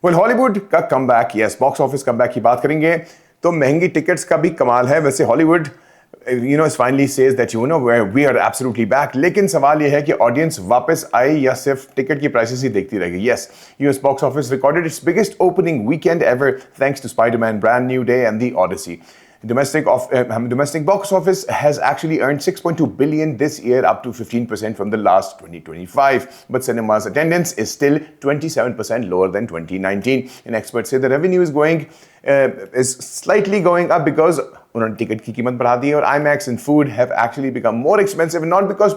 Well Hollywood का comeback, yes, box office comeback की बात करेंगे तो महंगी टिकट्स का भी कमाल है। वैसे Hollywood finally says that we are absolutely back, लेकिन सवाल यह है कि ऑडियंस वापस आई या सिर्फ टिकट की प्राइसेस ही देखती रहेगी। Yes, US box office recorded its biggest opening weekend ever thanks to Spiderman brand new day and the Odyssey. Domestic box office has actually earned 6.2 billion this year, up to 15% from the last 2025. But cinema's attendance is still 27% lower than 2019. And experts say the revenue is slightly going up because उन्होंने ticket की कीमत बढ़ा दी है और IMAX and food have actually become more expensive, not because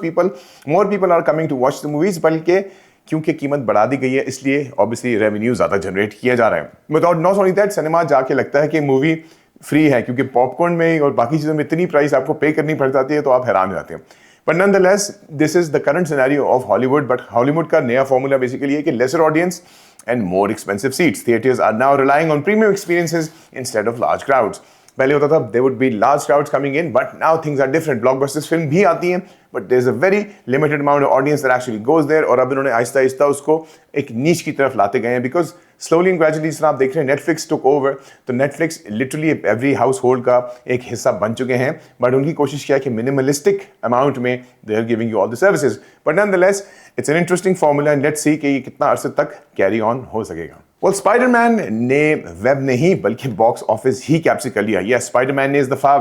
more people are coming to watch the movies, बल्कि क्योंकि कीमत बढ़ा दी गई है, इसलिए ऑब्वियसली रेवेन्यू ज़्यादा जनरेट किया जा रहा है। Without not only that, cinema जाके लगता है कि मूवी फ्री है, क्योंकि पॉपकॉर्न में और बाकी चीज़ों में इतनी प्राइस आपको पे करनी पड़ जाती है तो आप हैरान हो जाते हैं। But nonetheless this is the current scenario of Hollywood. But Hollywood का नया फॉर्मूला बेसिकली है कि lesser audience and more expensive seats. Theatres are now relying on premium experiences instead of large crowds. पहले होता था there would be large crowds coming in, but now things are different. Blockbusters film भी आती हैं, but there is a very limited amount of audience that actually goes there. और अब इन्होंने आहिस्ता आहिस्ता उसको एक नीच की तरफ लाते गए हैं, बिकॉज स्लोली एंड ग्रेजुअली जिस तरह आप देख रहे हैं नेटफ्लिक्स टुक ओवर, तो Netflix literally every house hold का एक हिस्सा बन चुके हैं। बट उनकी कोशिश किया कि मिनिमलिस्टिक अमाउंट में they are giving you all the services. But nonetheless it's an interesting formula and let's see कि ये कितना अरसे तक कैरी ऑन हो सकेगा। वेल स्पाइडरमैन ने वेब नहीं बल्कि बॉक्स ऑफिस ही कैप्चर कर लिया। यस, स्पाइडरमैन ने इस दफा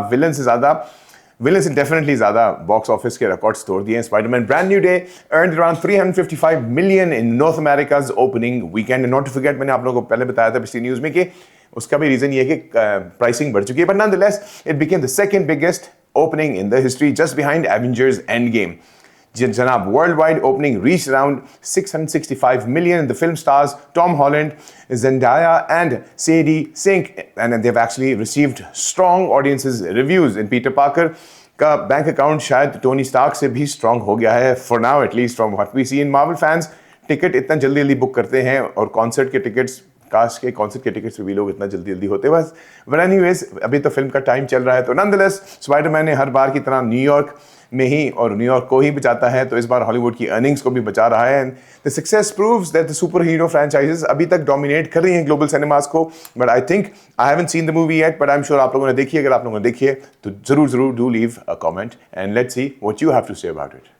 विलन से डेफिनेटली ज्यादा बॉक्स ऑफिस के रिकॉर्ड्स तोड़ दिए हैं। Spiderman brand new day earned around 355 million in North America's opening weekend. Not to forget, मैंने आप लोगों को पहले बताया था पिछली न्यूज में कि उसका भी रीजन ये है कि प्राइसिंग बढ़ चुकी है। But nonetheless it became the second biggest opening in the history, just behind Avengers end game. Janab, worldwide opening reached around 665 million. The film stars Tom Holland, Zendaya and Sadie Sink, and they've actually received strong audiences reviews. In Peter Parker का bank account शायद Tony Stark से भी strong हो गया है, for now at least from what we see in. Marvel fans ticket इतना जल्दी जल्दी बुक करते हैं और कॉन्सर्ट के टिकट्स भी लोग इतना जल्दी जल्दी होते बस। बट एनीवेज, अभी तो फिल्म का टाइम चल रहा है। तो नॉनदलेस स्पाइडरमैन ने हर बार की तरह न्यूयॉर्क में ही और न्यूयॉर्क को ही बचाता है, तो इस बार हॉलीवुड की अर्निंग्स को भी बचा रहा है। And the success proves that the super hero franchises अभी तक डोमिनेट कर रही हैं ग्लोबल सिनेमास को। But I think I haven't seen the movie yet, but I am sure आप लोगों ने देखी है। अगर आप लोगों ने देखी है तो जरूर do leave a comment and let's see what you have to say about it.